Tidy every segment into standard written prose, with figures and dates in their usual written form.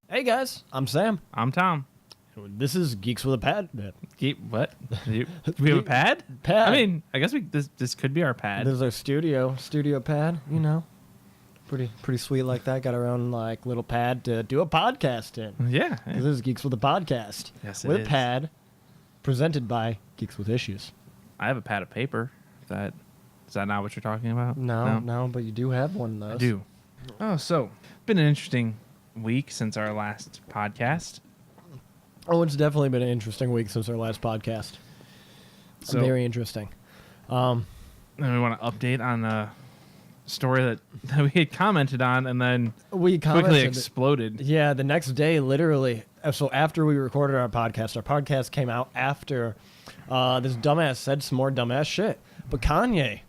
Hey guys, I'm Sam. I'm Tom. This is Geeks with a Pad. What? Do we have a pad? Pad. I mean, I guess this could be our pad. This is our studio pad. You know, pretty sweet like that. Got our own like little pad to do a podcast in. Yeah. This is Geeks with a Podcast. Yes, it with is. Pad, presented by Geeks with Issues. I have a pad of paper. Is that not what you're talking about? No, but you do have one of those. I do. Oh, so been an interesting week since our last podcast. Oh, it's definitely been an interesting week since our last podcast. So very interesting. And we want to update on a story that we had commented on, and then We quickly commented. exploded. Yeah, the next day, literally. So after we recorded our podcast came out after this dumbass said some more dumbass shit. But Kanye,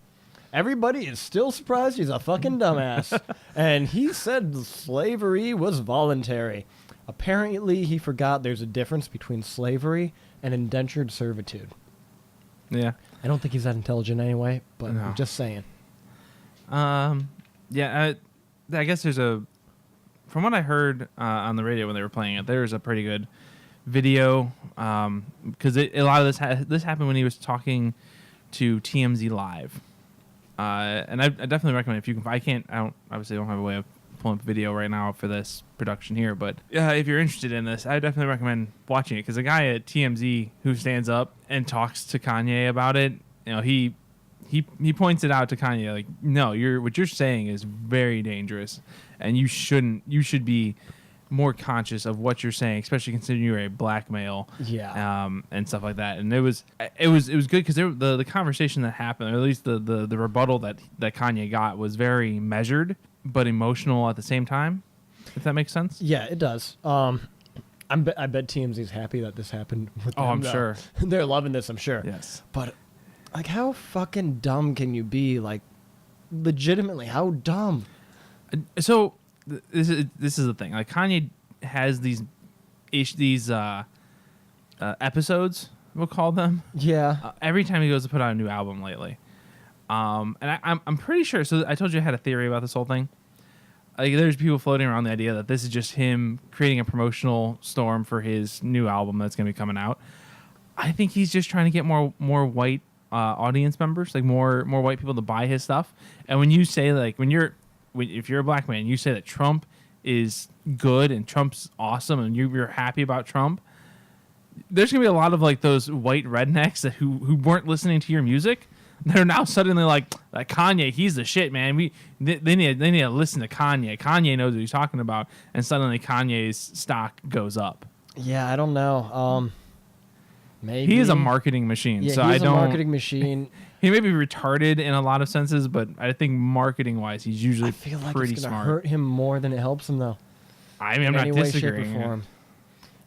everybody is still surprised he's a fucking dumbass. And he said slavery was voluntary. Apparently, he forgot there's a difference between slavery and indentured servitude. Yeah. I don't think he's that intelligent anyway, but No. I'm just saying. Yeah. I guess from what I heard on the radio when they were playing it, there's a pretty good video because a lot of this happened when he was talking to TMZ Live, and I definitely recommend if you can. I obviously don't have a way of pulling up video right now for this production here, but if you're interested in this, I definitely recommend watching it because the guy at TMZ who stands up and talks to Kanye about it, he points it out to Kanye like, no, what you're saying is very dangerous, and you should be more conscious of what you're saying, especially considering you're a black male, and stuff like that. And it was good because the conversation that happened, or at least the rebuttal that Kanye got, was very measured but emotional at the same time. If that makes sense. Yeah, it does. I bet TMZ's happy that this happened with them. Oh, I'm though. sure. They're loving this, I'm sure. Yes. But, like, how fucking dumb can you be? Like, legitimately, how dumb? So this is the thing. Like, Kanye has these episodes, we'll call them. Yeah. Every time he goes to put out a new album lately. And I'm pretty sure. So I told you I had a theory about this whole thing. Like, there's people floating around the idea that this is just him creating a promotional storm for his new album that's going to be coming out. I think he's just trying to get more white audience members, like more white people to buy his stuff. And when you say, like, if you're a black man, you say that Trump is good and Trump's awesome and you're happy about Trump, there's going to be a lot of, like, those white rednecks who weren't listening to your music. They're now suddenly like Kanye, he's the shit, man. They need to listen to Kanye. Kanye knows what he's talking about, and suddenly Kanye's stock goes up. Yeah, I don't know. Maybe He is a marketing machine. Yeah, so he's I don't. a marketing machine. He may be retarded in a lot of senses, but I think marketing wise, he's usually I feel like pretty it's gonna smart. hurt him more than it helps him, though. I mean, I'm not in any way, shape, disagreeing. or form.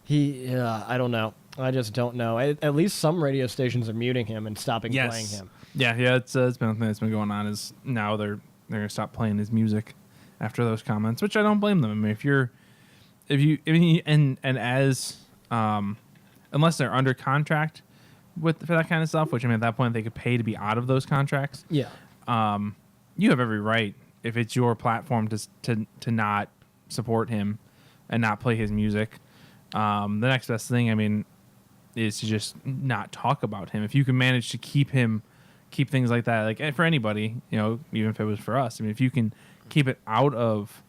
I don't know. I just don't know. At least some radio stations are muting him and stopping playing him. Yeah. It's been a thing that's been going on. Is now they're gonna stop playing his music after those comments, which I don't blame them. I mean, unless they're under contract for that kind of stuff, which I mean at that point they could pay to be out of those contracts. Yeah. You have every right, if it's your platform, to not support him and not play his music. The next best thing, I mean, is to just not talk about him. If you can manage to keep things like that, like for anybody, even if it was for us, I mean, if you can keep it out of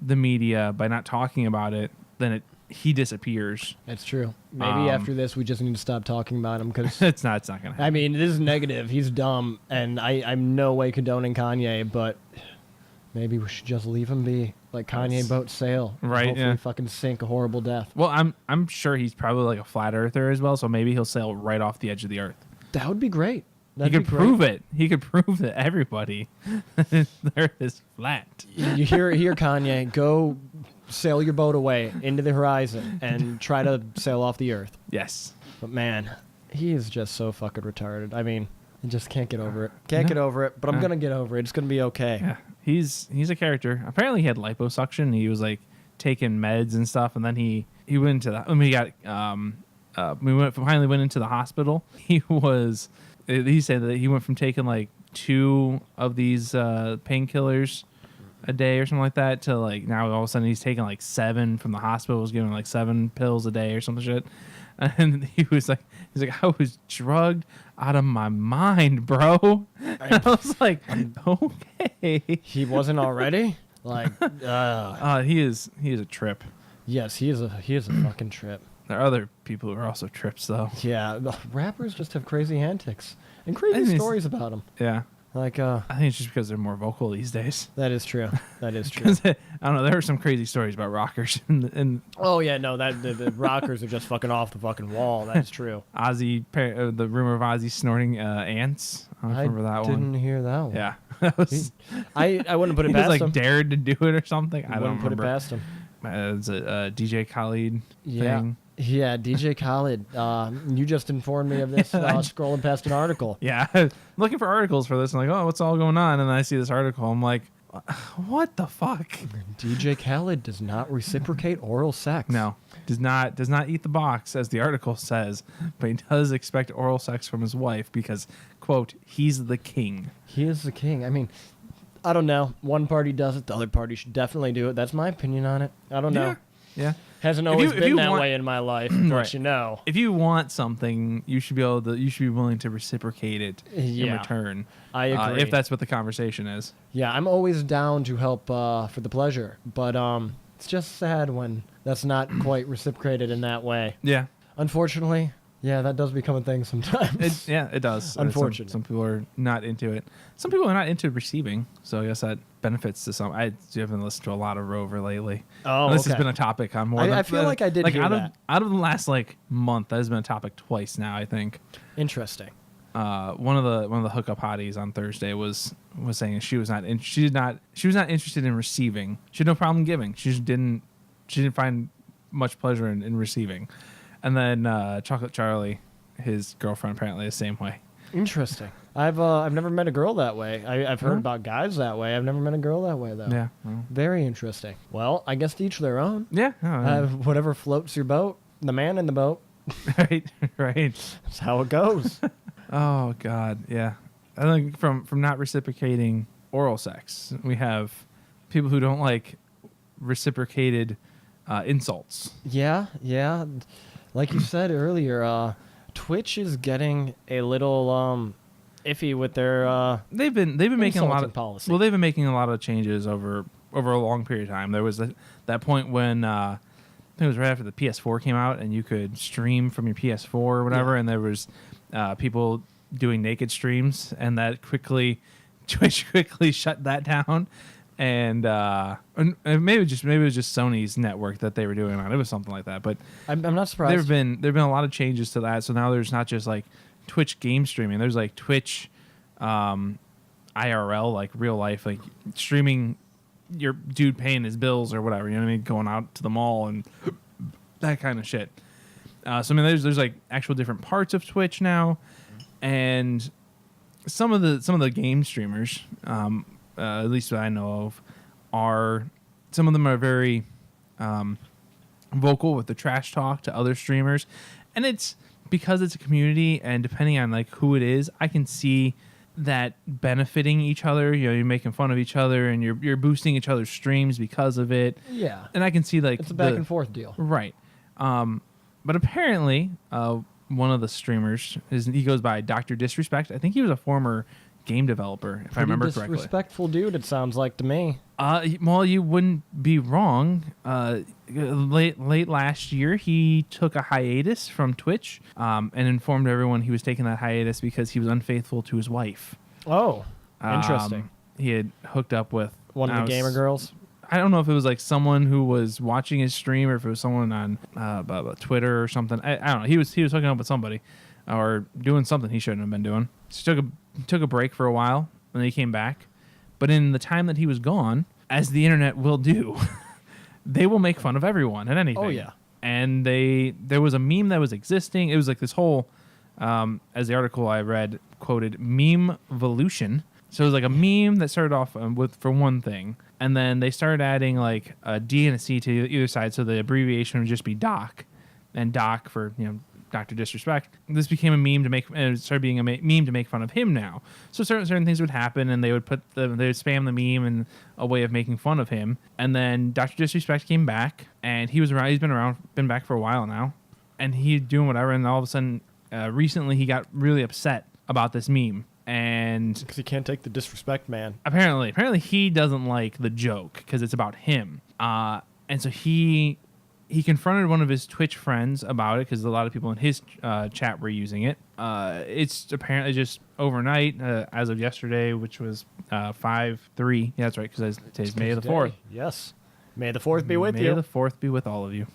the media by not talking about it, then he disappears. That's true. Maybe after this, we just need to stop talking about him because it's not going to happen. I mean, this is negative. He's dumb, and I'm no way condoning Kanye, but maybe we should just leave him be. Like Kanye boat sail. Right, hopefully yeah. fucking sink a horrible death. Well, I'm sure he's probably like a flat earther as well, so maybe he'll sail right off the edge of the earth. That would be great. He could prove it. He could prove to everybody the earth is flat. You hear Kanye, go sail your boat away into the horizon and try to sail off the earth. Yes. But man, he is just so fucking retarded. I mean, I just can't get over it. Can't get over it, but I'm going to get over it. It's going to be okay. Yeah. He's a character. Apparently he had liposuction. He was like taking meds and stuff, and then he went into that. I mean, he got finally went into the hospital. He said that he went from taking like 2 of these painkillers a day or something like that to like now all of a sudden he's taking like 7 from the hospital, was giving like 7 pills a day or some shit. And he's like, I was drugged out of my mind, bro. And I was like, okay. He wasn't already? Like, he is a trip. yes, he is a fucking trip. There are other people who are also trips, though. Yeah, the rappers just have crazy antics and crazy stories about them. Yeah. Like, I think it's just because they're more vocal these days. that is true. That is true. I don't know. There are some crazy stories about rockers and Oh yeah, no, that the rockers are just fucking off the fucking wall. That's true. Ozzy, the rumor of Ozzy snorting ants. I don't remember that one. Didn't hear that one. Yeah, that was. I wouldn't put it He past was him. like dared to do it or something. I don't Wouldn't put it remember. past him. It's a DJ Khaled Yeah. thing. Yeah, DJ Khaled. You just informed me of this scrolling past an article. Yeah, I'm looking for articles for this. I'm like, oh, what's all going on? And then I see this article. I'm like, what the fuck? DJ Khaled does not reciprocate oral sex. No, does not eat the box, as the article says, but he does expect oral sex from his wife because, quote, he's the king. He is the king. I mean, I don't know. One party does it. The other party should definitely do it. That's my opinion on it. I don't know. Yeah. Hasn't If always you been that want- way in my life, but Right. you know. If you want something, you should be willing to reciprocate it in Yeah. return. I agree. If that's what the conversation is. Yeah, I'm always down to help for the pleasure, but it's just sad when that's not quite reciprocated in that way. Yeah. Unfortunately, yeah, that does become a thing sometimes. It does. Unfortunate. Some people are not into it. Some people are not into receiving, so I guess that benefits to some. I haven't listened to a lot of Rover lately. Oh, This okay. has been a topic on more I than... feel like I did hear out that. Out of the last month, that has been a topic twice now, I think. Interesting. One of the hookup hotties on Thursday was saying she was not interested in receiving. She had no problem giving. She didn't find much pleasure in receiving. And then Chocolate Charlie, his girlfriend, apparently the same way. Interesting. I've never met a girl that way. I've heard about guys that way. I've never met a girl that way though. Yeah. Well. Very interesting. Well, I guess to each their own. Yeah. Whatever floats your boat. The man in the boat. Right. That's how it goes. Oh God, yeah. I think from not reciprocating oral sex, we have people who don't like reciprocated insults. Yeah. Like you said earlier, Twitch is getting a little iffy with their They've been making a lot insulting of policy. Well, they've been making a lot of changes over a long period of time. There was that point when I think it was right after the PS4 came out, and you could stream from your PS4 or whatever, and there was people doing naked streams, and that Twitch quickly shut that down. And maybe it was just Sony's network that they were doing on. It was something like that. But I'm not surprised. there've been a lot of changes to that. So now there's not just like Twitch game streaming. There's like Twitch IRL, like real life, like streaming your dude paying his bills or whatever. You know what I mean? Going out to the mall and that kind of shit. So I mean, there's like actual different parts of Twitch now, and some of the game streamers. At least what I know of, some of them are very vocal with the trash talk to other streamers, and it's because it's a community, and depending on like who it is, I can see that benefiting each other. You know, you're making fun of each other, and you're boosting each other's streams because of it. Yeah, and I can see like it's a back and forth deal, right? But apparently, one of the streamers he goes by DrDisrespect. I think he was a former game developer, if I remember correctly. Disrespectful dude, it sounds like to me. Well, you wouldn't be wrong. Late last year, he took a hiatus from Twitch and informed everyone he was taking that hiatus because he was unfaithful to his wife. Oh, interesting. He had hooked up with One of the gamer girls. I don't know if it was like someone who was watching his stream or if it was someone on Twitter or something. I don't know. He was hooking up with somebody or doing something he shouldn't have been doing. So he took a break for a while, and then he came back. But in the time that he was gone, as the internet will do, they will make fun of everyone and anything. Oh, yeah. And there was a meme that was existing. It was like this whole, as the article I read quoted, meme volution. So it was like a meme that started off for one thing, and then they started adding like a D and a C to either side, so the abbreviation would just be doc, and doc for DrDisrespect, this became a meme to make, and it started being a meme to make fun of him now. So certain things would happen, and they would spam the meme and a way of making fun of him. And then DrDisrespect came back, and he was around. He's been back for a while now, and he's doing whatever. And all of a sudden, recently, he got really upset about this meme. And because he can't take the disrespect, man. Apparently he doesn't like the joke because it's about him. And so he confronted one of his Twitch friends about it because a lot of people in his chat were using it. It's apparently just overnight, as of yesterday, which was 5/3. Yeah, that's right, because today's May the 4th. Yes. May the 4th be with you. May the 4th be with all of you.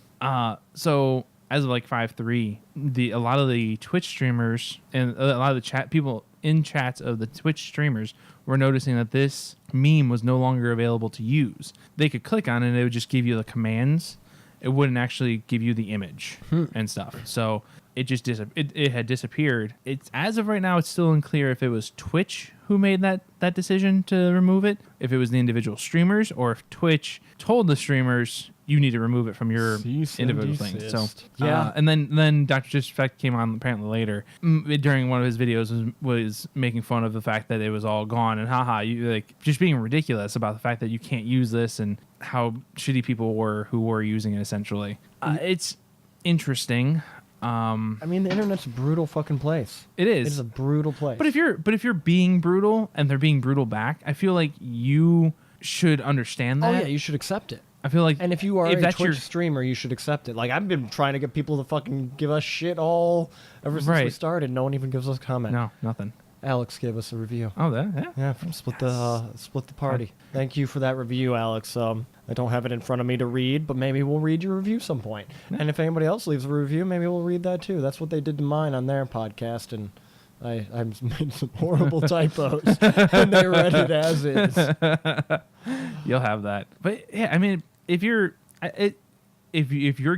So as of like 5/3, a lot of the Twitch streamers and a lot of the people in chats of the Twitch streamers were noticing that this meme was no longer available to use. They could click on it and it would just give you the commands. It wouldn't actually give you the image and stuff. So it just it had disappeared. It's as of right now, it's still unclear if it was Twitch who made that decision to remove it, if it was the individual streamers, or if Twitch told the streamers you need to remove it from your individual things. So yeah, and then DrDisrespect came on apparently later during one of his videos was making fun of the fact that it was all gone and haha, you like just being ridiculous about the fact that you can't use this and how shitty people were who were using it essentially. It's interesting. I mean, the internet's a brutal fucking place. It is. It's a brutal place. But if you're being brutal and they're being brutal back, I feel like you should understand that. Oh yeah, you should accept it. I feel like, and if you are a Twitch streamer, you should accept it. Like I've been trying to get people to fucking give us shit ever since we started. No one even gives us a comment. No, nothing. Alex gave us a review. Oh, that yeah, from Split the Party. Thank you for that review, Alex. I don't have it in front of me to read, but maybe we'll read your review some point. Yeah. And if anybody else leaves a review, maybe we'll read that too. That's what they did to mine on their podcast, and I made some horrible typos, and they read it as is. You'll have that. But yeah, I mean, if your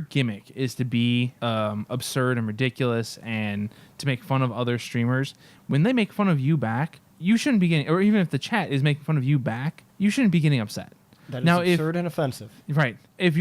gimmick is to be absurd and ridiculous and to make fun of other streamers, when they make fun of you back, you shouldn't be getting, or even if the chat is making fun of you back, you shouldn't be getting upset. That is absurd and offensive. Right. If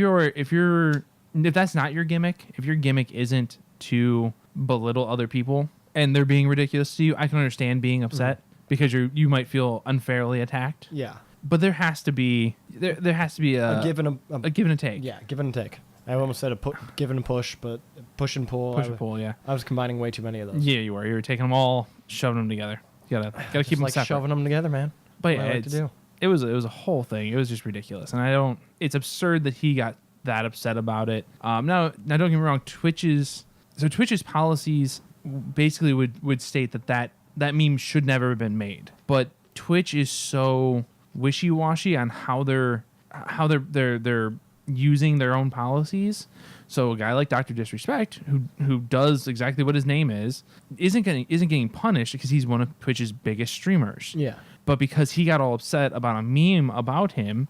that's not your gimmick, if your gimmick isn't to belittle other people and they're being ridiculous to you, I can understand being upset because you might feel unfairly attacked. Yeah. But there has to be a give and a take. Yeah, give and take. I almost said give and a push, but push and pull. Push and pull, yeah. I was combining way too many of those. Yeah, you were. You were taking them all, shoving them together. You gotta keep them separate. Shoving them together, man. But yeah, it was a whole thing. It was just ridiculous, and it's absurd that he got that upset about it. Now don't get me wrong. Twitch's policies basically would state that meme should never have been made, but Twitch is so wishy-washy on how they're using their own policies. So a guy like DrDisrespect, who does exactly what his name is, isn't getting punished because he's one of Twitch's biggest streamers. Yeah. But because he got all upset about a meme about him,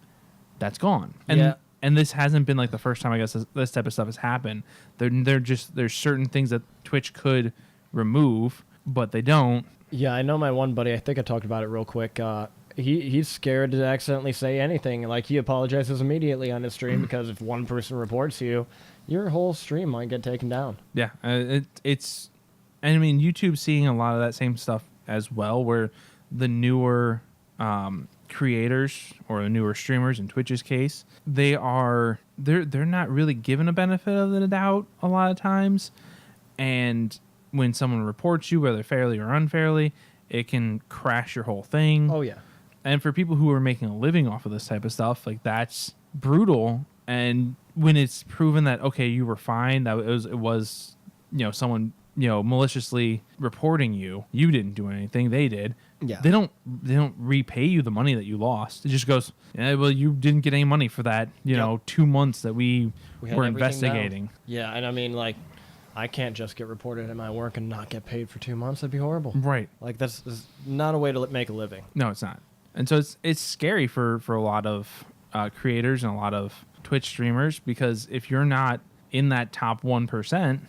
that's gone. And this hasn't been like the first time I guess this type of stuff has happened. There's certain things that Twitch could remove, but they don't. Yeah, I know my one buddy. I think I talked about it real quick. He's scared to accidentally say anything. Like he apologizes immediately on his stream because if one person reports you, your whole stream might get taken down. Yeah, it's. And I mean, YouTube's seeing a lot of that same stuff as well, where the newer creators or the newer streamers, in Twitch's case, they're not really given a benefit of the doubt a lot of times, and when someone reports you, whether fairly or unfairly, it can crash your whole thing. Oh yeah. And for people who are making a living off of this type of stuff, like that's brutal. And when it's proven that okay, you were fine, that it was someone maliciously reporting you didn't do anything, they did. Yeah. They don't repay you the money that you lost. It just goes, yeah, well, you didn't get any money for that, 2 months that we were investigating. Down. Yeah, and I mean, like, I can't just get reported at my work and not get paid for 2 months. That'd be horrible. Right. Like, that's not a way to make a living. No, it's not. And so it's scary for a lot of creators and a lot of Twitch streamers, because if you're not in that top 1%,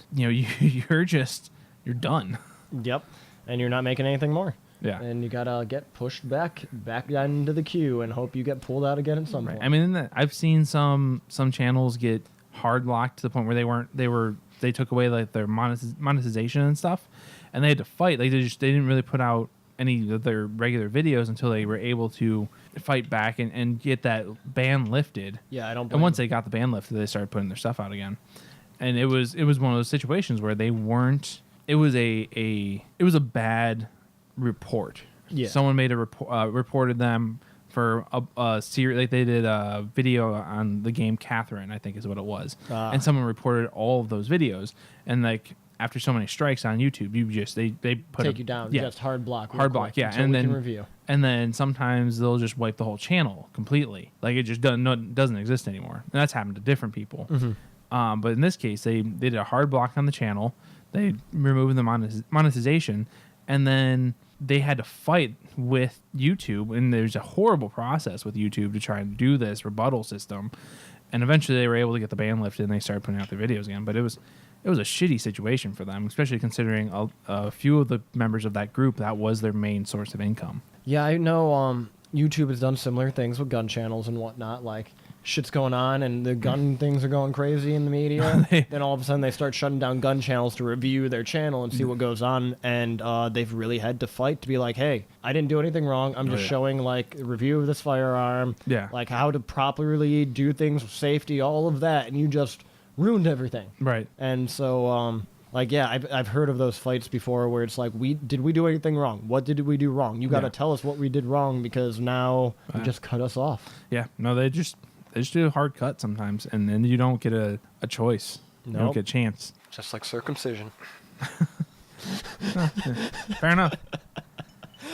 you're done. Yep. And you're not making anything more. Yeah. And you gotta get pushed back into the queue and hope you get pulled out again at some point. I mean, I've seen some channels get hard locked to the point where they were they took away like their monetization and stuff, and they had to fight. Like they didn't really put out any of their regular videos until they were able to fight back and get that ban lifted. Yeah, I don't blame And once they got the ban lifted, they started putting their stuff out again. And it was one of those situations where they weren't. It was a bad report. Yeah. Someone made a reported them for a series. Like they did a video on the game Catherine, I think is what it was. And someone reported all of those videos. And like after so many strikes on YouTube, they put take you down. Yeah, Just hard block. hard block. Yeah, and then review. And then sometimes they'll just wipe the whole channel completely. Like it just doesn't exist anymore. And that's happened to different people. Mm-hmm. But in this case, they did a hard block on the channel. They removed the monetization, and then they had to fight with YouTube. And there's a horrible process with YouTube to try and do this rebuttal system. And eventually, they were able to get the ban lifted, and they started putting out their videos again. But it was a shitty situation for them, especially considering a few of the members of that group, that was their main source of income. Yeah, I know YouTube has done similar things with gun channels and whatnot. Like, shit's going on and the gun things are going crazy in the media. Then all of a sudden they start shutting down gun channels to review their channel and see what goes on. And they've really had to fight to be like, hey, I didn't do anything wrong. I'm just showing, like, a review of this firearm. Yeah. Like, how to properly do things with safety, all of that. And you just ruined everything. Right. And so... like, yeah, I've heard of those fights before where it's like, did we do anything wrong? What did we do wrong? You got to tell us what we did wrong because now you just cut us off. Yeah, no, they just do a hard cut sometimes, and then you don't get a choice. You don't get a chance. Just like circumcision. Fair enough.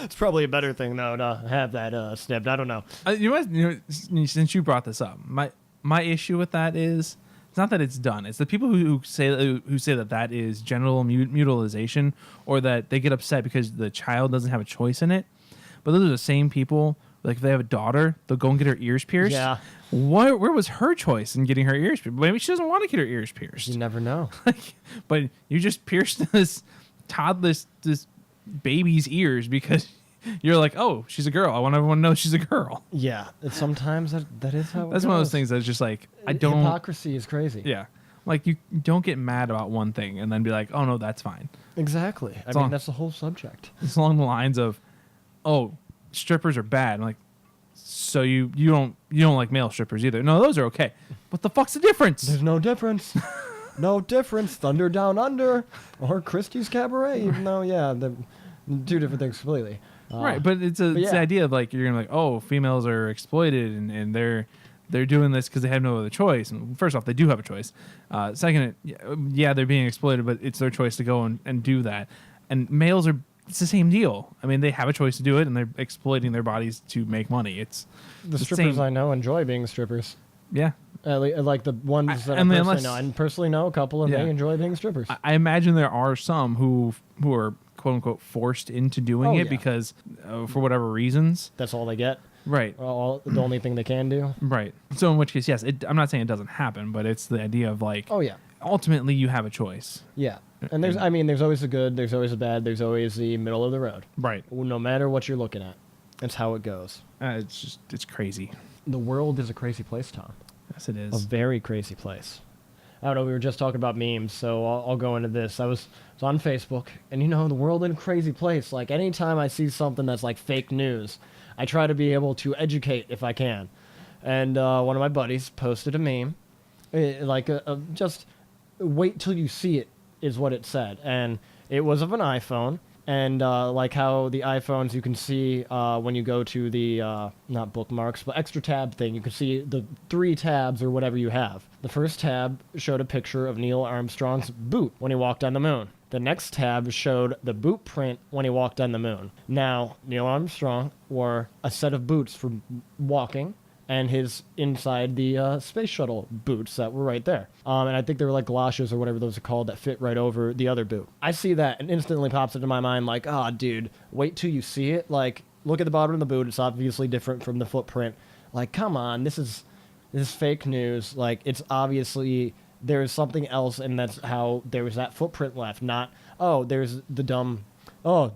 It's probably a better thing, though, to have that snipped. I don't know. Since you brought this up, my issue with that is... It's not that it's done. It's the people who say that is genital mutilation, or that they get upset because the child doesn't have a choice in it. But those are the same people. Like if they have a daughter, they'll go and get her ears pierced. Yeah. Where was her choice in getting her ears pierced? Maybe she doesn't want to get her ears pierced. You never know. But you just pierced this baby's ears because you're like, oh, she's a girl. I want everyone to know she's a girl. Yeah. Sometimes that is how it That's goes. one of those things that's just like, I don't... Hypocrisy is crazy. Yeah. Like, you don't get mad about one thing and then be like, oh, no, that's fine. Exactly. I mean, that's the whole subject. It's along the lines of, oh, strippers are bad. I'm like, so you don't like male strippers either. No, those are okay. What the fuck's the difference? There's no difference. No difference. Thunder Down Under or Christie's Cabaret, even though, yeah, they're two different things completely. Right, but it's the idea of like, you're gonna like, oh, females are exploited and they're doing this because they have no other choice. And first off, they do have a choice. Second, yeah, they're being exploited, but it's their choice to go and do that. And males it's the same deal. I mean, they have a choice to do it, and they're exploiting their bodies to make money. It's the strippers I know enjoy being strippers. Yeah. Like the ones that I personally know. I personally know a couple, and they enjoy being strippers. I imagine there are some who are quote unquote forced into doing it because for whatever reasons. That's all they get. Right. The only thing they can do. Right. So in which case, yes, I'm not saying it doesn't happen, but it's the idea of like, oh yeah, ultimately you have a choice. Yeah. And there's always the good, there's always the bad, there's always the middle of the road. Right. No matter what you're looking at, that's how it goes. It's crazy. The world is a crazy place, Tom. Yes, it is. A very crazy place. I don't know, we were just talking about memes, so I'll go into this. I was on Facebook, and the world is a crazy place. Like, anytime I see something that's like fake news, I try to be able to educate if I can. And one of my buddies posted a meme, just wait till you see it is what it said. And it was of an iPhone, and like how the iPhones, you can see when you go to the, not bookmarks, but extra tab thing, you can see the 3 tabs or whatever you have. The first tab showed a picture of Neil Armstrong's boot when he walked on the moon. The next tab showed the boot print when he walked on the moon. Now, Neil Armstrong wore a set of boots for walking, and his inside the space shuttle boots that were right there. And I think they were like galoshes or whatever those are called that fit right over the other boot. I see that and instantly pops into my mind like, dude, wait till you see it. Like, look at the bottom of the boot. It's obviously different from the footprint. Like, come on, this is fake news. Like, it's obviously there's something else, and that's how there was that footprint left. Not, there's the dumb,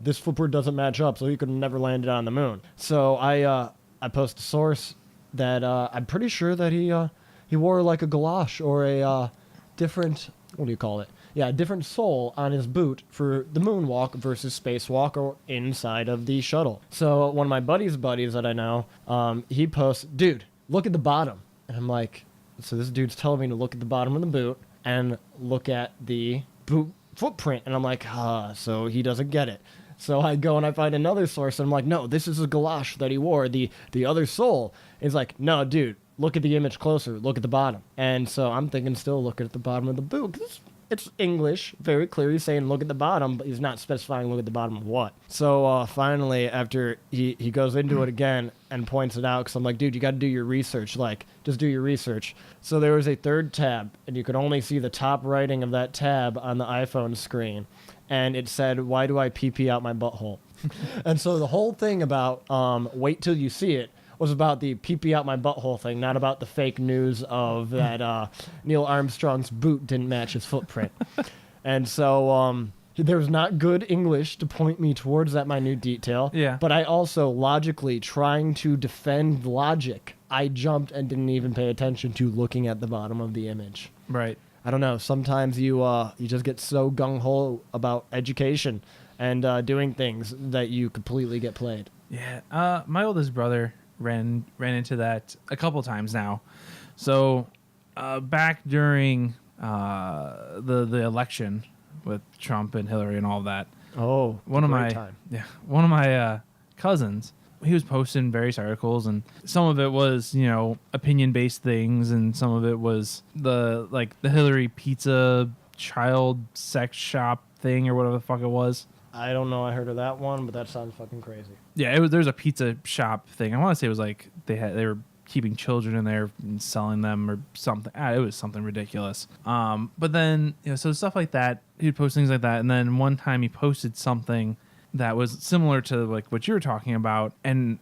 this footprint doesn't match up, so he could have never landed on the moon. So I post a source that I'm pretty sure that he wore like a galosh or a different, what do you call it? different sole on his boot for the moonwalk versus spacewalk or inside of the shuttle. So one of my buddies that I know, he posts, dude, look at the bottom. And I'm like, so this dude's telling me to look at the bottom of the boot and look at the boot footprint. And I'm like, so he doesn't get it. So I go and I find another source, and I'm like, no, this is a galosh that he wore, the other sole. He's like, no, dude, look at the image closer, look at the bottom. And so I'm thinking still look at the bottom of the boot, 'cause it's English, very clearly saying look at the bottom, but he's not specifying look at the bottom of what. So finally, after he goes into it again and points it out, because I'm like, dude, you got to do your research. Like, just do your research. So there was a third tab, and you could only see the top writing of that tab on the iPhone screen. And it said, why do I pee out my butthole? And so the whole thing about wait till you see it was about the pee out my butthole thing, not about the fake news of that Neil Armstrong's boot didn't match his footprint. And so there was not good English to point me towards that minute detail. Yeah. But I also logically, trying to defend logic, I jumped and didn't even pay attention to looking at the bottom of the image. Right. I don't know. Sometimes you just get so gung-ho about education and doing things that you completely get played. Yeah. My oldest brother ran into that a couple times now. So back during the election with Trump and Hillary and all of that. Oh, one of my cousins, he was posting various articles, and some of it was, opinion-based things, and some of it was the Hillary pizza child sex shop thing or whatever the fuck it was. I don't know. I heard of that one, but that sounds fucking crazy. Yeah, there's a pizza shop thing. I want to say it was like they were keeping children in there and selling them or something. It was something ridiculous. But then, so stuff like that, he'd post things like that, and then one time he posted something that was similar to like what you were talking about, and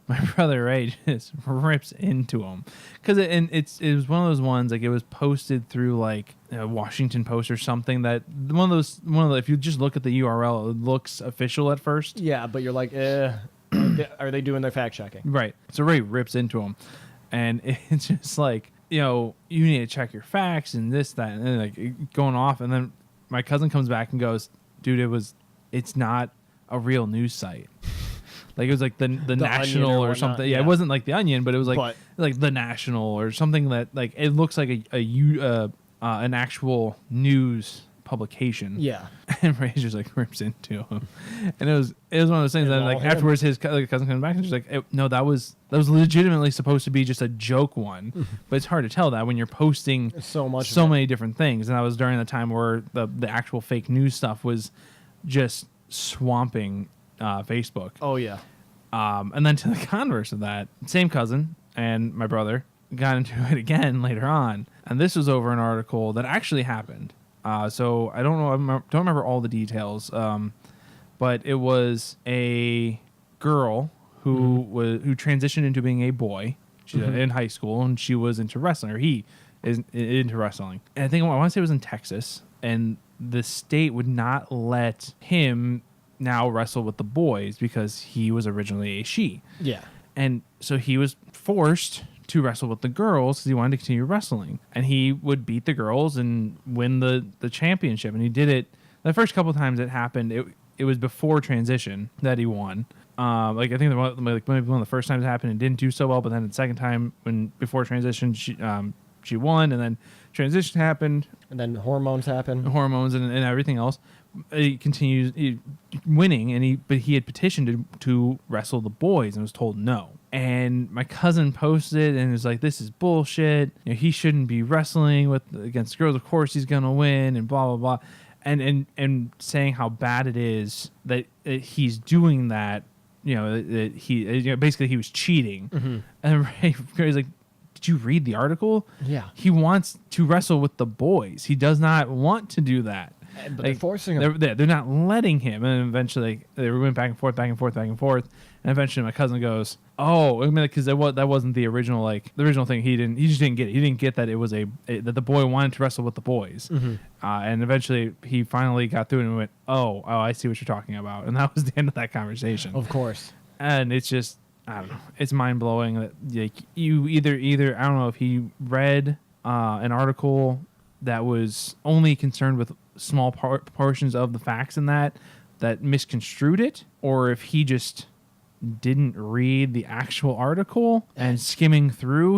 my brother Ray just rips into him because it was one of those ones, like it was posted through like Washington Post or something, that one of those if you just look at the URL, it looks official at first. Yeah, but you're like, are they doing their fact checking? Right. So Ray rips into him, and it's just like, you need to check your facts and this, that, and then like going off, and then my cousin comes back and goes, dude, it's not a real news site. Like it was like the National or something. Yeah, it wasn't like the Onion, but it was like the National or something that like it looks like an actual news publication. Yeah. And Ray just like rips into him, and it was one of those things that like afterwards his cousin comes back and she's like, no, that was legitimately supposed to be just a joke one, but it's hard to tell that when you're posting so many different things. And that was during the time where the actual fake news stuff was just swamping Facebook. Oh yeah. And then to the converse of that, same cousin and my brother got into it again later on, and this was over an article that actually happened. So I don't remember all the details, but it was a girl who transitioned into being a boy. She's in high school, and she was into wrestling, or he is into wrestling. And I want to say it was in Texas, and the state would not let him now wrestle with the boys because he was originally a she. Yeah. And so he was forced to wrestle with the girls because he wanted to continue wrestling. And he would beat the girls and win the championship. And he did it the first couple of times it happened. It was before transition that he won. I think maybe one of the first times it happened, it didn't do so well. But then the second time, before transition, she won, and then transition happened, and then hormones happened, and everything else. He continues winning, but he had petitioned to wrestle the boys and was told no. And my cousin posted and was like, "This is bullshit. He shouldn't be wrestling against girls. Of course he's gonna win," and blah blah blah, and saying how bad it is that he's doing that. That he basically he was cheating. Mm-hmm. And Ray's like, did you read the article? Yeah. He wants to wrestle with the boys. He does not want to do that. But they're forcing him. They're not letting him. And eventually they went back and forth. And eventually my cousin goes, "Oh, I mean, because that wasn't the original thing. He just didn't get it. He didn't get that it was that the boy wanted to wrestle with the boys." Mm-hmm. And eventually he finally got through it and went, "Oh, I see what you're talking about." And that was the end of that conversation. Of course. And it's just, I don't know. It's mind blowing that you either I don't know if he read an article that was only concerned with small portions of the facts in that misconstrued it, or if he just didn't read the actual article and skimming through,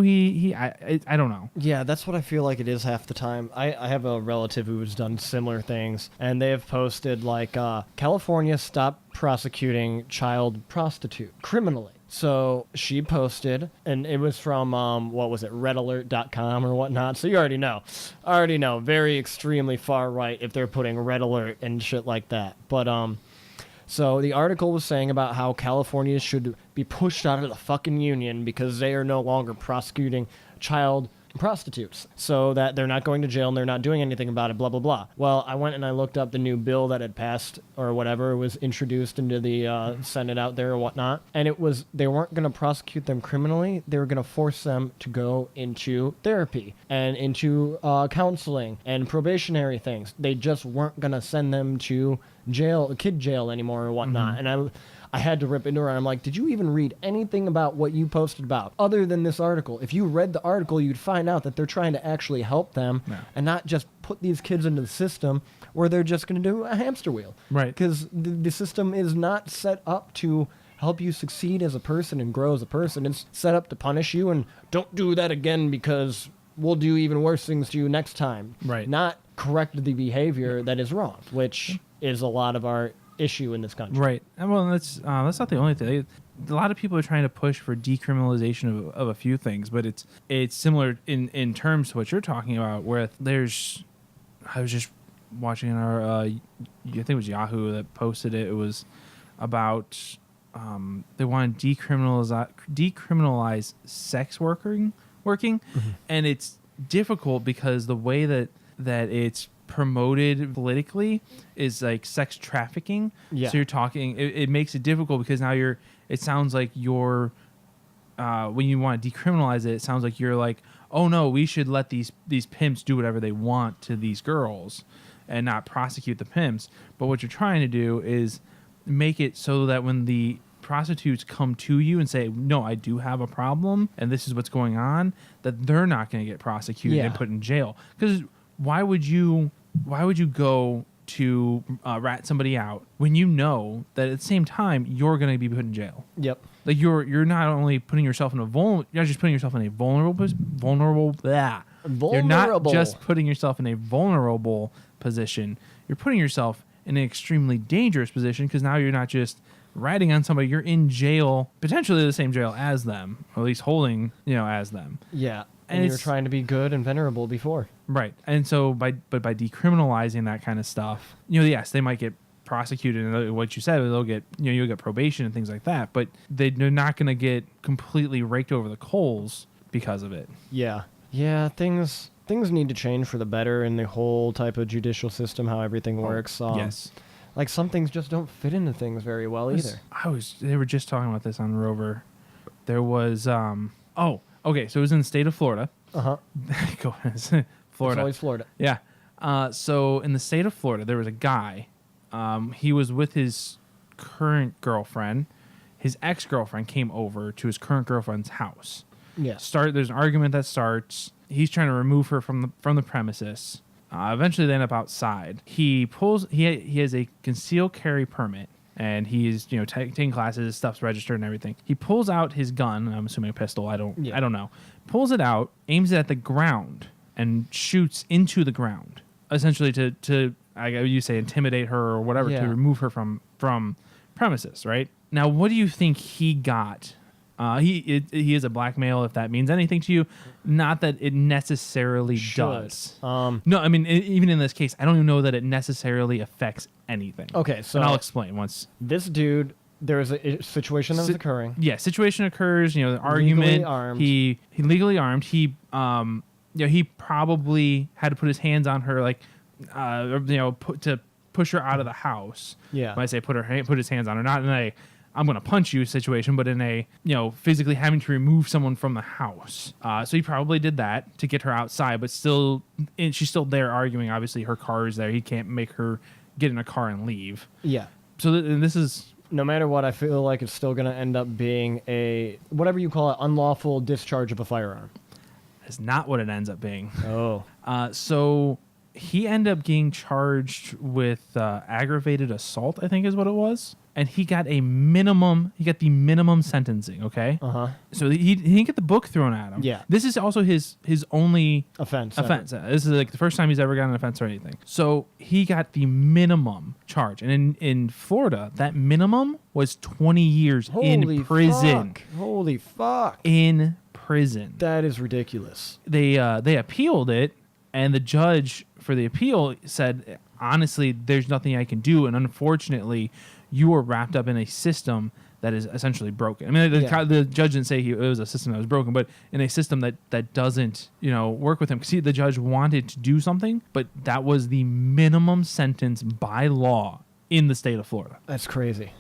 I don't know. Yeah, that's what I feel like it is half the time. I have a relative who has done similar things, and they have posted like California stopped prosecuting child prostitute criminally. So she posted, and it was from, what was it, redalert.com or whatnot. So you already know. Very extremely far right if they're putting red alert and shit like that. But, so the article was saying about how California should be pushed out of the fucking union because they are no longer prosecuting child prostitutes, so that they're not going to jail and they're not doing anything about it, blah, blah, blah. Well, I went and I looked up the new bill that had passed or whatever was introduced into the Senate out there or whatnot, and it was they weren't going to prosecute them criminally. They were going to force them to go into therapy and into counseling and probationary things. They just weren't going to send them to jail, kid jail anymore or whatnot. And I had to rip into her. I'm like, did you even read anything about what you posted about other than this article? If you read the article, you'd find out that they're trying to actually help them and not just put these kids into the system where they're just going to do a hamster wheel. Right. Because the system is not set up to help you succeed as a person and grow as a person. It's set up to punish you and don't do that again because we'll do even worse things to you next time. Right. Not correct the behavior that is wrong, which is a lot of our issue in this country. Right. And well, that's not the only thing. A lot of people are trying to push for decriminalization of a few things, but it's similar in terms to what you're talking about, where I was just watching our, I think it was Yahoo that posted it. It was about they want to decriminalize sex working, and it's difficult because the way that it's promoted politically is like sex trafficking. Yeah. So you're talking, it makes it difficult because now it sounds like you're, when you want to decriminalize it sounds like you're like, oh no, we should let these pimps do whatever they want to these girls and not prosecute the pimps. But what you're trying to do is make it so that when the prostitutes come to you and say, no, I do have a problem and this is what's going on, that they're not going to get prosecuted and put in jail. Because why would you go to rat somebody out when you know that at the same time you're going to be put in jail? Yep. Like you're not only putting yourself in you're not just putting yourself in a vulnerable. You're not just putting yourself in a vulnerable position. You're putting yourself in an extremely dangerous position because now you're not just ratting on somebody. You're in jail, potentially the same jail as them, or at least holding, as them. Yeah. And you're trying to be good and venerable before. Right. And so by decriminalizing that kind of stuff, yes, they might get prosecuted, and what you said, they'll get, you'll get probation and things like that, but they're not going to get completely raked over the coals because of it. Yeah. Yeah, things need to change for the better in the whole type of judicial system, how everything works. Yes. Like some things just don't fit into things very well either. They were just talking about this on Rover. There was, okay, so it was in the state of Florida. Uh-huh. Florida. It's always Florida. Yeah. So in the state of Florida, there was a guy. He was with his current girlfriend. His ex-girlfriend came over to his current girlfriend's house. Yeah. There's an argument that starts. He's trying to remove her from the premises. Eventually, they end up outside. He has a concealed carry permit. And he's, taking classes, his stuff's registered and everything. He pulls out his gun. I'm assuming a pistol. I don't know. Pulls it out, aims it at the ground, and shoots into the ground. Essentially, to you say intimidate her or whatever, to remove her from premises. Right now, what do you think he got? He is a black male, if that means anything to you. Not that it necessarily does. No, I mean, even in this case, I don't even know that it necessarily affects anything. Okay, so and I'll explain once. This dude, there is a situation that was occurring. Yeah, situation occurs. The argument. Legally armed. He legally armed. He he probably had to put his hands on her, like to push her out of the house. Yeah. When I say put his hands on her, not in a I'm going to punch you situation, but in a, physically having to remove someone from the house. So he probably did that to get her outside, but still, she's still there arguing. Obviously, her car is there. He can't make her get in a car and leave. Yeah. So this is... No matter what, I feel like it's still going to end up being a, whatever you call it, unlawful discharge of a firearm. That's not what it ends up being. Oh. So he ended up getting charged with aggravated assault, I think is what it was. And he got the minimum sentencing, okay? Uh-huh. So he didn't get the book thrown at him. Yeah. This is also his only Offense. This is like the first time he's ever gotten an offense or anything. So he got the minimum charge. And in Florida, that minimum was 20 years in prison. Holy fuck. In prison. That is ridiculous. They appealed it, and the judge for the appeal said, honestly, there's nothing I can do, and unfortunately, you were wrapped up in a system that is essentially broken. I mean, the judge didn't say it was a system that was broken, but in a system that doesn't, work with him. Because the judge wanted to do something, but that was the minimum sentence by law in the state of Florida. That's crazy.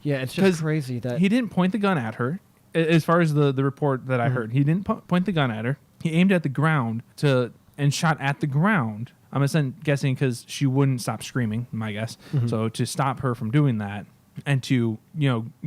Yeah, it's just crazy that he didn't point the gun at her. As far as the report that I heard, he didn't point the gun at her. He aimed at the ground and shot at the ground. I'm guessing because she wouldn't stop screaming, my guess. Mm-hmm. So to stop her from doing that and to,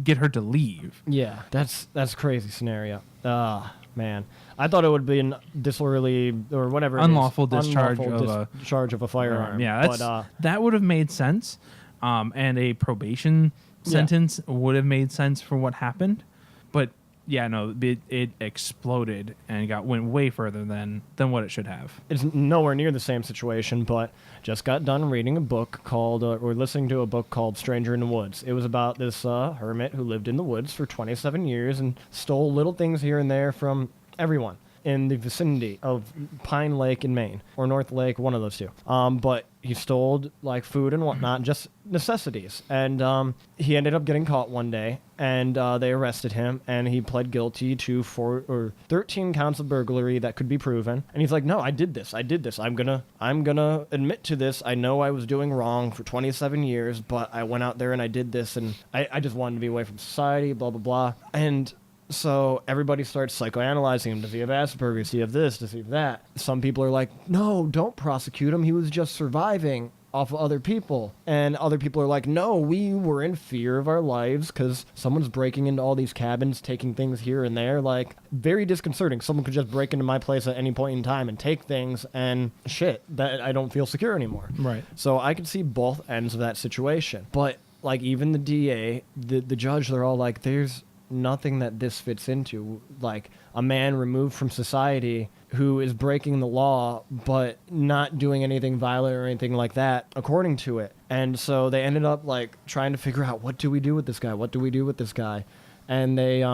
get her to leave. Yeah, that's crazy scenario. Man. I thought it would be an disorderly or whatever unlawful discharge of a firearm. Yeah, that would have made sense. And a probation sentence would have made sense for what happened. But yeah, no, it exploded and went way further than what it should have. It's nowhere near the same situation, but just got done reading a book called, or listening to a book called Stranger in the Woods. It was about this hermit who lived in the woods for 27 years and stole little things here and there from everyone in the vicinity of Pine Lake in Maine, or North Lake, one of those two. But he stole like food and whatnot, just necessities. And he ended up getting caught one day, and they arrested him, and he pled guilty to 13 counts of burglary that could be proven. And he's like, no, I did this. I'm gonna admit to this. I know I was doing wrong for 27 years, but I went out there and I did this, and I just wanted to be away from society, blah, blah, blah. And so everybody starts psychoanalyzing him. Does he have Asperger's? Does he have this? Does he have that? Some people are like, no, don't prosecute him. He was just surviving off of other people. And other people are like, no, we were in fear of our lives because someone's breaking into all these cabins, taking things here and there. Like, very disconcerting. Someone could just break into my place at any point in time and take things, and shit, that I don't feel secure anymore. Right. So I can see both ends of that situation. But like, even the DA, the judge, they're all like, there's nothing that this fits into, like a man removed from society who is breaking the law but not doing anything violent or anything like that according to it. And so they ended up like trying to figure out, what do we do with this guy? And they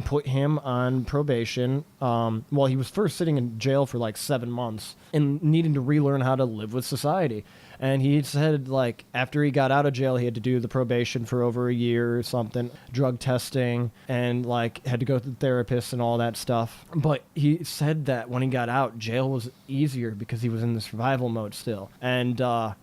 put him on probation. Well, he was first sitting in jail for like 7 months and needing to relearn how to live with society. And he said, like, after he got out of jail, he had to do the probation for over a year or something, drug testing, and, like, had to go to the therapist and all that stuff. But he said that when he got out, jail was easier because he was in the survival mode still. And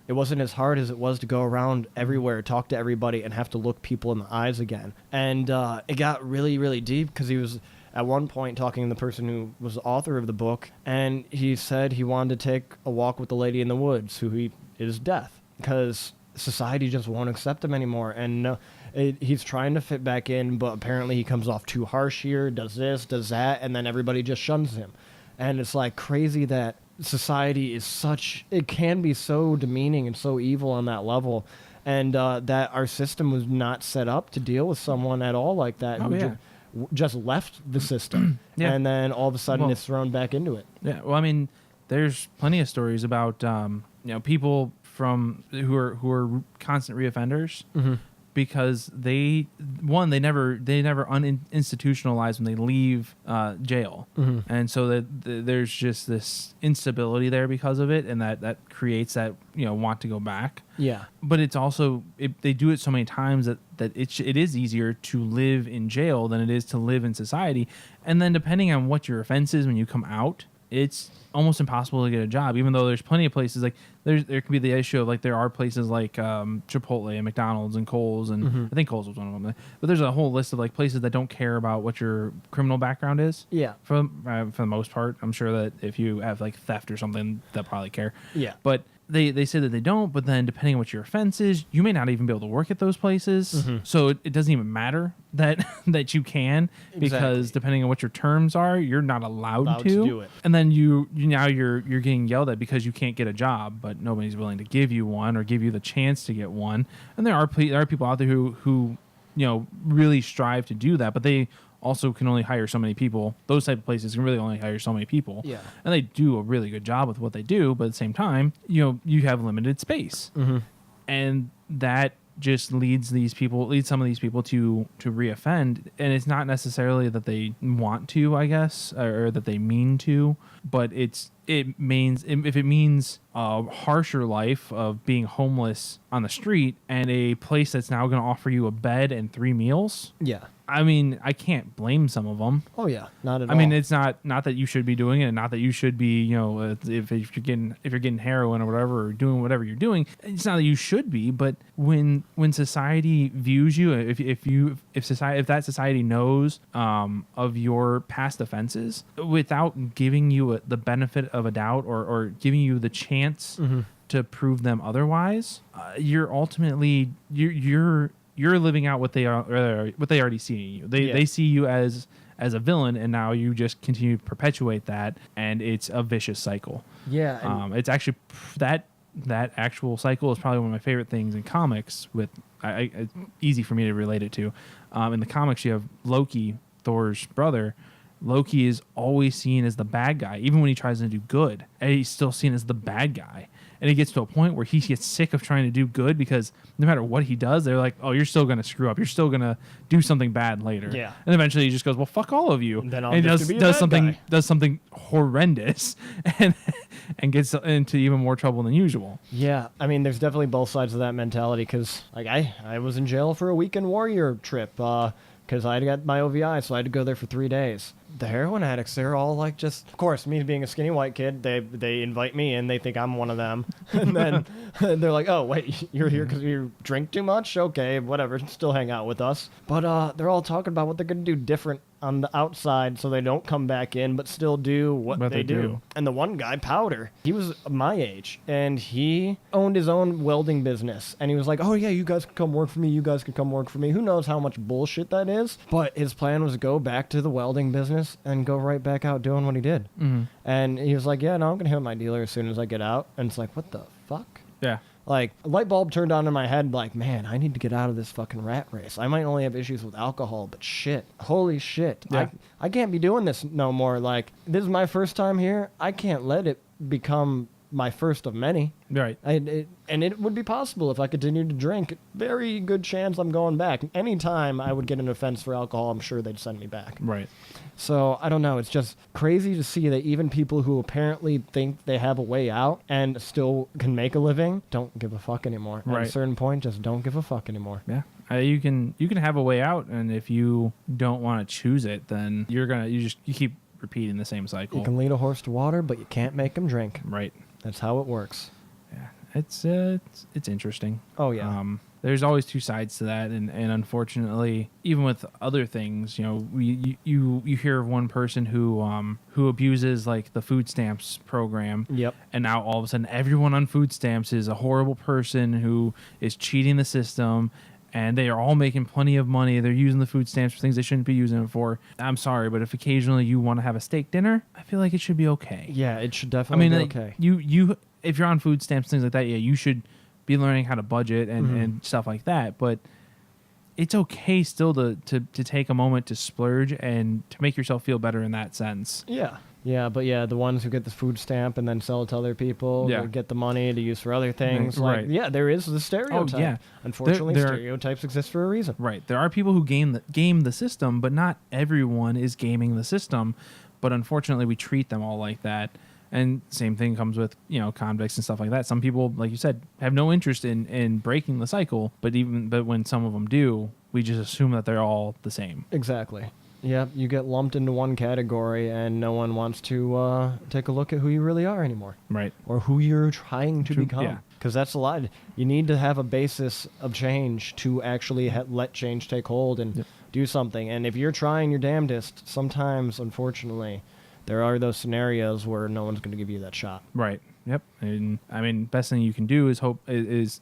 it wasn't as hard as it was to go around everywhere, talk to everybody, and have to look people in the eyes again. And it got really, really deep because he was at one point talking to the person who was the author of the book, and he said he wanted to take a walk with the lady in the woods, who is death, because society just won't accept him anymore. And he's trying to fit back in, but apparently he comes off too harsh here, does this, does that, and then everybody just shuns him. And it's like crazy that society is it can be so demeaning and so evil on that level, and that our system was not set up to deal with someone at all like that. Just left the system, and then all of a sudden it's thrown back into it. Yeah, well, I mean, there's plenty of stories about people who are constant reoffenders, because they never institutionalize when they leave jail, and so that there's just this instability there because of it, and that creates that want to go back. Yeah, but it's also they do it so many times that it is easier to live in jail than it is to live in society, and then depending on what your offense is when you come out, it's almost impossible to get a job, even though there's plenty of places like there could be the issue of like there are places like Chipotle and McDonald's and Kohl's, and I think Kohl's was one of them, but there's a whole list of like places that don't care about what your criminal background is. Yeah, for the most part. I'm sure that if you have like theft or something, they'll probably care. Yeah, but they say that they don't, but then depending on what your offense is, you may not even be able to work at those places. So it doesn't even matter that that you can, because depending on what your terms are, you're not allowed to do it. And then you're getting yelled at because you can't get a job, but nobody's willing to give you one or give you the chance to get one. And there are people out there who really strive to do that, but they also can only hire so many people. Those type of places can really only hire so many people. Yeah. And they do a really good job with what they do, but at the same time, you have limited space. And that just leads some of these people to reoffend. And it's not necessarily that they want to, I guess, or that they mean to, but if it means a harsher life of being homeless on the street and a place that's now going to offer you a bed and 3 meals. Yeah. I mean, I can't blame some of them. Oh yeah, not at all. I mean, it's not that you should be doing it, and not that you should be, if you're getting heroin or whatever, or doing whatever you're doing, it's not that you should be. But when society views you, if that society knows of your past offenses without giving you the benefit of a doubt or giving you the chance to prove them otherwise, you're ultimately you're living out what they already see in you. They see you as a villain, and now you just continue to perpetuate that, and it's a vicious cycle. Yeah. It's actually that actual cycle is probably one of my favorite things in comics. It's easy for me to relate it to. In the comics, you have Loki, Thor's brother. Loki is always seen as the bad guy, even when he tries to do good. And he's still seen as the bad guy. And it gets to a point where he gets sick of trying to do good, because no matter what he does, they're like, oh, you're still going to screw up. You're still going to do something bad later. Yeah. And eventually he just goes, well, fuck all of you. And then he does something horrendous and gets into even more trouble than usual. Yeah. I mean, there's definitely both sides of that mentality, because like I was in jail for a weekend warrior trip because I got my OVI, so I had to go there for 3 days. The heroin addicts, they're all like, just, of course, me being a skinny white kid, they invite me and they think I'm one of them. And then they're like, oh, wait, you're here because you drink too much? Okay, whatever, still hang out with us. But they're all talking about what they're going to do different on the outside so they don't come back in, but still do what they do. And the one guy, Powder, he was my age, and he owned his own welding business. And he was like, oh, yeah, you guys can come work for me. You guys can come work for me. Who knows how much bullshit that is? But his plan was to go back to the welding business and go right back out doing what he did. And he was like, yeah, no, I'm going to hit my dealer as soon as I get out. And it's like, what the fuck? Yeah. Like, a light bulb turned on in my head, like, man, I need to get out of this fucking rat race. I might only have issues with alcohol, but shit. Holy shit. Yeah. I can't be doing this no more. Like, this is my first time here. I can't let it become my first of many. Right. And it would be possible if I continued to drink. Very good chance I'm going back. Anytime I would get an offense for alcohol, I'm sure they'd send me back. Right. So, I don't know. It's just crazy to see that even people who apparently think they have a way out and still can make a living don't give a fuck anymore. Right. At a certain point, just don't give a fuck anymore. Yeah. You can have a way out, and if you don't want to choose it, then you keep repeating the same cycle. You can lead a horse to water, but you can't make him drink. Right. That's how it works. Yeah. It's interesting. Oh, yeah. There's always two sides to that, and unfortunately, even with other things, you hear of one person who abuses like the food stamps program. Yep. And now all of a sudden, everyone on food stamps is a horrible person who is cheating the system. And they are all making plenty of money. They're using the food stamps for things they shouldn't be using it for. I'm sorry, but if occasionally you want to have a steak dinner, I feel like it should be okay. Yeah, it should definitely be okay. You if you're on food stamps, things like that, yeah, you should be learning how to budget and stuff like that. But it's okay still to take a moment to splurge and to make yourself feel better in that sense. Yeah. Yeah, but yeah, the ones who get the food stamp and then sell it to other people, Yeah. get the money to use for other things. Right. Like, yeah, there is the stereotype. Oh, yeah. Unfortunately, There stereotypes exist for a reason. Right. There are people who game the system, but not everyone is gaming the system. But unfortunately, we treat them all like that. And same thing comes with, convicts and stuff like that. Some people, like you said, have no interest in breaking the cycle, but when some of them do, we just assume that they're all the same. Exactly. Yeah, you get lumped into one category, and no one wants to take a look at who you really are anymore. Right. Or who you're trying to become. Yeah. Because that's a lot. You need to have a basis of change to actually let change take hold and do something. And if you're trying your damnedest, sometimes, unfortunately, there are those scenarios where no one's going to give you that shot. Right. Yep. And I mean, best thing you can do is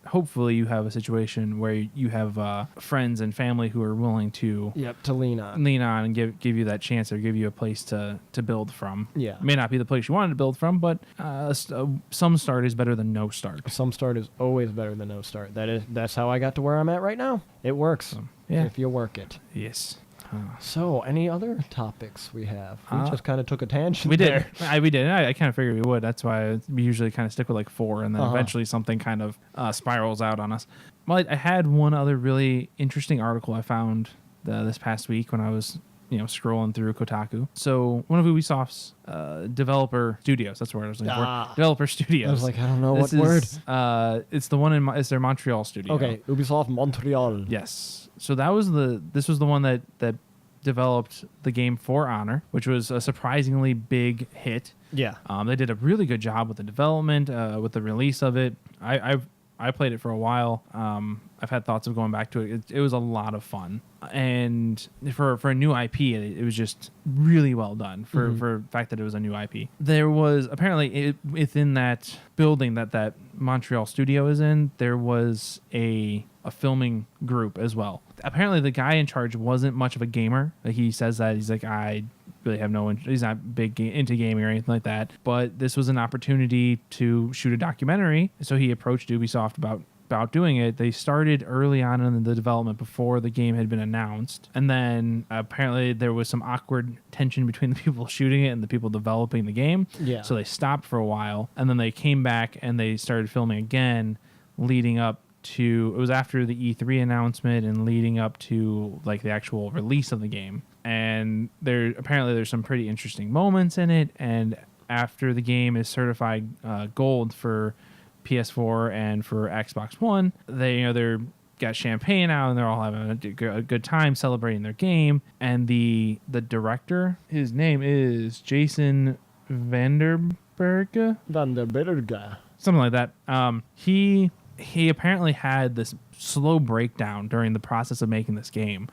hopefully you have a situation where you have friends and family who are willing to to lean on and give you that chance or give you a place to build from. Yeah. It may not be the place you wanted to build from, but some start is better than no start. Some start is always better than no start. That's how I got to where I'm at right now. It works if you work it. Yes. So, any other topics we have? We just kind of took a tangent. We there. did. We did. I kind of figured we would. That's why we usually kind of stick with like 4, and then eventually something kind of spirals out on us. Well, I had one other really interesting article I found this past week when I was scrolling through Kotaku. So one of Ubisoft's developer studios. That's where I was looking for. Developer studios. I was like, I don't know what word. It's the one it's their Montreal studio. Okay, Ubisoft Montreal. Yes. So this was the one that developed the game For Honor, which was a surprisingly big hit. Yeah. They did a really good job with the development, with the release of it. I played it for a while. I've had thoughts of going back to it. It was a lot of fun, and for a new IP, it was just really well done. For the fact that it was a new IP, there was apparently within that building that Montreal studio is in, there was a filming group as well. Apparently, the guy in charge wasn't much of a gamer. He says that he's like, I really have no interest. He's not big into gaming or anything like that. But this was an opportunity to shoot a documentary, so he approached Ubisoft about doing it. They started early on in the development before the game had been announced, and then apparently there was some awkward tension between the people shooting it and the people developing the game. Yeah. So they stopped for a while, and then they came back and they started filming again, leading up to, it was after the E3 announcement and leading up to like the actual release of the game. And there's some pretty interesting moments in it, and after the game is certified gold for PS4 and for Xbox One, they're got champagne out and they're all having a good time celebrating their game. And the director, his name is Jason Vanderberg, something like that. He apparently had this slow breakdown during the process of making this game.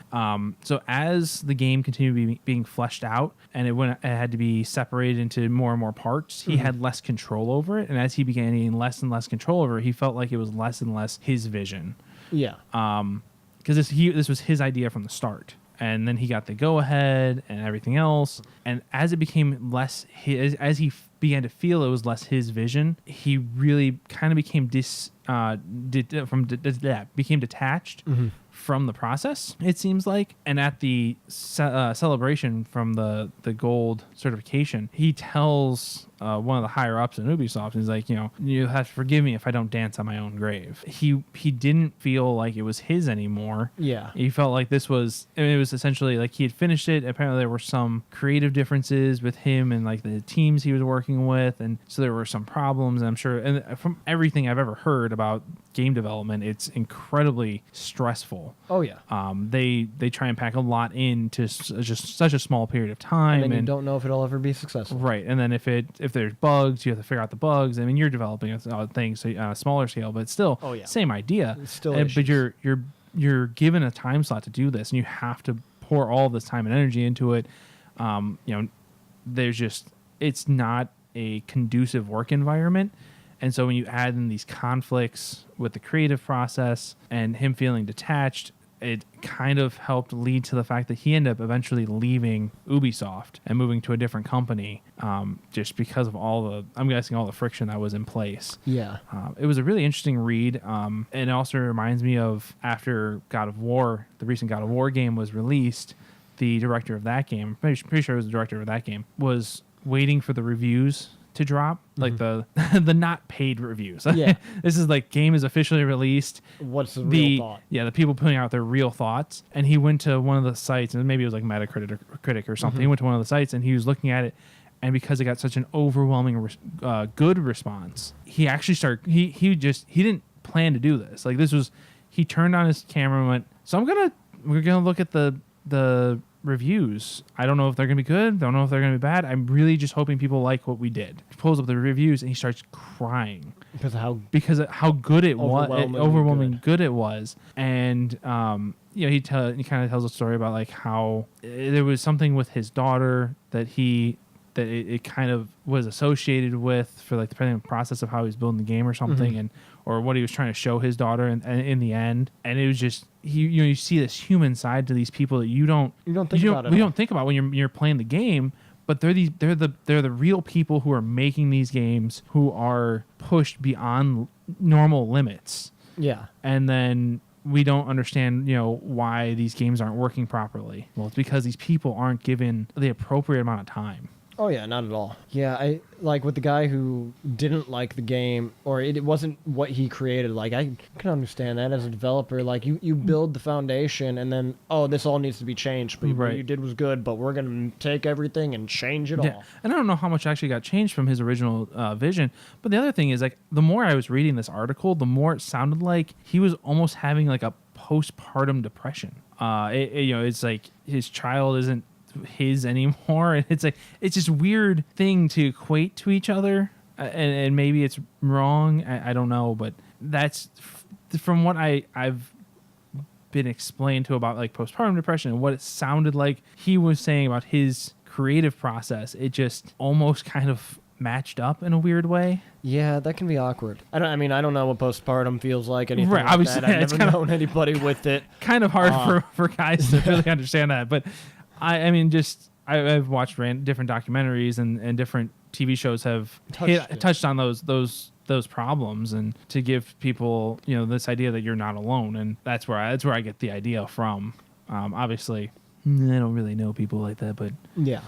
So as the game continued being fleshed out and it had to be separated into more and more parts, he had less control over it. And as he began getting less and less control over it, he felt like it was less and less his vision. Yeah. Because this was his idea from the start. And then he got the go-ahead and everything else. And as it became less as he began to feel it was less his vision, he really kind of became became detached from the process, it seems like. And at the celebration from the gold certification, he tells one of the higher ups in Ubisoft, he's like, you have to forgive me if I don't dance on my own grave. He didn't feel like it was his anymore. Yeah. He felt like it was essentially like he had finished it. Apparently there were some creative differences with him and like the teams he was working with, and so there were some problems. And I'm sure, and from everything I've ever heard about game development, it's incredibly stressful. Oh yeah. They try and pack a lot into just such a small period of time, and then you don't know if it'll ever be successful. Right. And then if there's bugs, you have to figure out the bugs. I mean, you're developing things on a smaller scale, but still, same idea. It's still, but you're given a time slot to do this, and you have to pour all this time and energy into it. It's not a conducive work environment. And so when you add in these conflicts with the creative process and him feeling detached, it kind of helped lead to the fact that he ended up eventually leaving Ubisoft and moving to a different company, just because of I'm guessing all the friction that was in place. Yeah. It was a really interesting read. And it also reminds me of after God of War, the recent God of War game was released, the director of that game, pretty sure it was the director of that game, was waiting for the reviews to drop, like the not paid reviews. Yeah. This is like game is officially released. What's the real thought? Yeah, the people putting out their real thoughts. And he went to one of the sites, and maybe it was like Metacritic or something. He went to one of the sites and he was looking at it, and because it got such an overwhelming good response, he actually started. He didn't plan to do this. Like he turned on his camera and went, so we're gonna look at the reviews. I don't know if they're gonna be good. Don't know if they're gonna be bad. I'm really just hoping people like what we did. He pulls up the reviews and he starts crying because of how good it was, overwhelmingly good it was. And he kind of tells a story about like how there was something with his daughter that he that it kind of was associated with for like depending on the process of how he was building the game or something, and or what he was trying to show his daughter in the end. And it was just you see this human side to these people that you don't think about when you're playing the game. But they're the real people who are making these games, who are pushed beyond normal limits. Yeah. And then we don't understand, why these games aren't working properly. Well, it's because these people aren't given the appropriate amount of time. Oh, yeah, not at all. Yeah, I like with the guy who didn't like the game, or it wasn't what he created. Like, I can understand that as a developer. Like, you build the foundation, and then, this all needs to be changed. But what you did was good, but we're going to take everything and change it all. And I don't know how much actually got changed from his original vision. But the other thing is, like, the more I was reading this article, the more it sounded like he was almost having, like, a postpartum depression. It's like his child isn't his anymore, and it's this weird thing to equate to each other, and maybe it's wrong, I don't know, but that's from what I've been explained to about like postpartum depression and what it sounded like he was saying about his creative process. It just almost kind of matched up in a weird way. Yeah, that can be awkward. I don't know what postpartum feels like, anything right, like obviously, that. I've never known anybody with it. Kind of hard for guys to really understand that, but I've watched different documentaries and different TV shows have touched on those problems, and to give people this idea that you're not alone, and that's where I get the idea from. Obviously, I don't really know people like that, but yeah,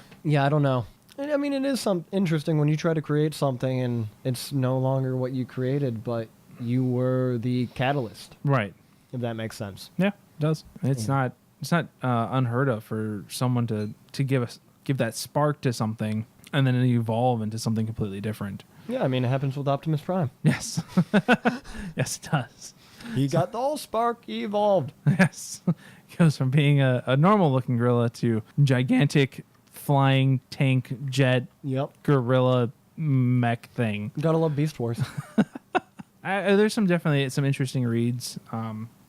I don't know. I mean, it is interesting when you try to create something and it's no longer what you created, but you were the catalyst, right? If that makes sense. Yeah, it does. It's not unheard of for someone to give that spark to something and then evolve into something completely different. Yeah, I mean, it happens with Optimus Prime. Yes. Yes, it does. He got the whole spark, he evolved. Yes. He goes from being a normal-looking gorilla to gigantic flying tank jet gorilla mech thing. Gotta love Beast Wars. There's definitely some interesting reads.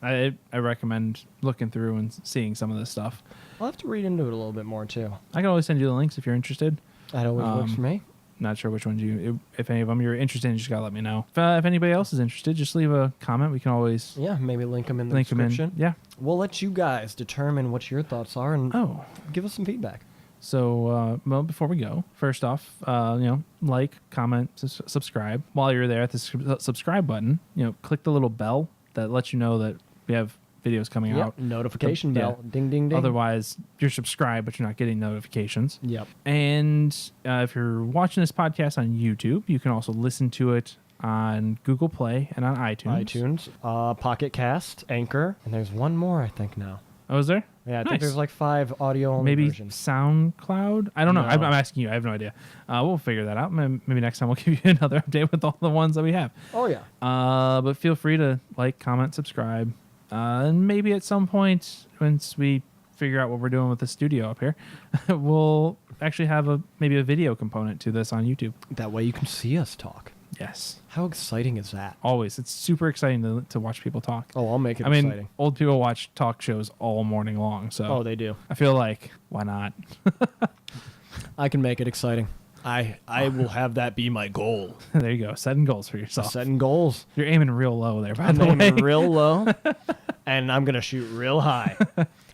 I recommend looking through and seeing some of this stuff. I'll have to read into it a little bit more too. I can always send you the links if you're interested. That always works for me. Not sure which ones if any of them you're interested in, you just gotta let me know. If anybody else is interested, just leave a comment. We can always maybe link them in the description. Yeah, we'll let you guys determine what your thoughts are and give us some feedback. So, before we go, first off, like, comment, subscribe. While you're there at the subscribe button, click the little bell that lets you know that we have videos coming out. Notification bell. Ding, ding, ding. Otherwise, you're subscribed, but you're not getting notifications. Yep. And if you're watching this podcast on YouTube, you can also listen to it on Google Play and on iTunes. Pocket Cast, Anchor, and there's one more, I think, now. Oh, is there? Yeah, I think there's like 5 audio-only versions. SoundCloud? I don't know. I'm asking you. I have no idea. We'll figure that out. Maybe next time we'll give you another update with all the ones that we have. Oh, yeah. But feel free to like, comment, subscribe. And maybe at some point, once we figure out what we're doing with the studio up here, we'll actually have maybe a video component to this on YouTube. That way you can see us talk. Yes. How exciting is that? Always. It's super exciting to watch people talk. Oh, I'll make it exciting. I mean, old people watch talk shows all morning long. So. Oh, they do. I feel like, why not? I can make it exciting. I will have that be my goal. There you go. Setting goals for yourself. Setting goals. You're aiming real low there, by the way. I'm aiming real low, and I'm going to shoot real high.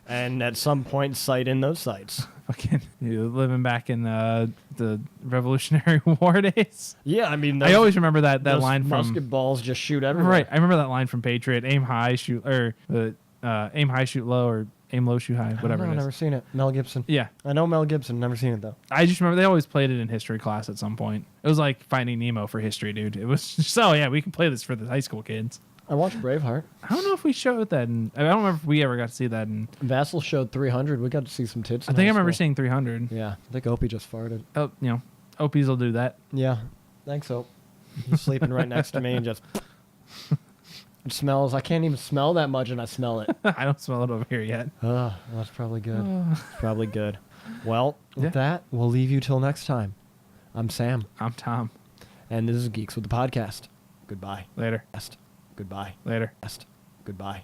And at some point, sight in those sights. Fucking, you living back in the Revolutionary War days? Yeah, I mean... I always remember that line from... musket balls just shoot everywhere. Right. I remember that line from Patriot. Aim high, shoot... aim high, shoot low, or aim low, shoot high, whatever it is. I've never seen it. Mel Gibson. Yeah. I know Mel Gibson. Never seen it, though. I just remember they always played it in history class at some point. It was like Finding Nemo for history, dude. It was just, we can play this for the high school kids. I watched Braveheart. I don't know if we showed that. I don't remember if we ever got to see that. Vassal showed 300. We got to see some tits. I think I remember seeing 300. Yeah. I think Opie just farted. Oh, Opies will do that. Yeah. Thanks, Ope. He's sleeping right next to me and just... It smells. I can't even smell that much, and I smell it. I don't smell it over here yet. That's probably good. It's probably good. Well, with that, we'll leave you till next time. I'm Sam. I'm Tom. And this is Geeks with the Podcast. Goodbye. Later. Goodbye. Later. Goodbye.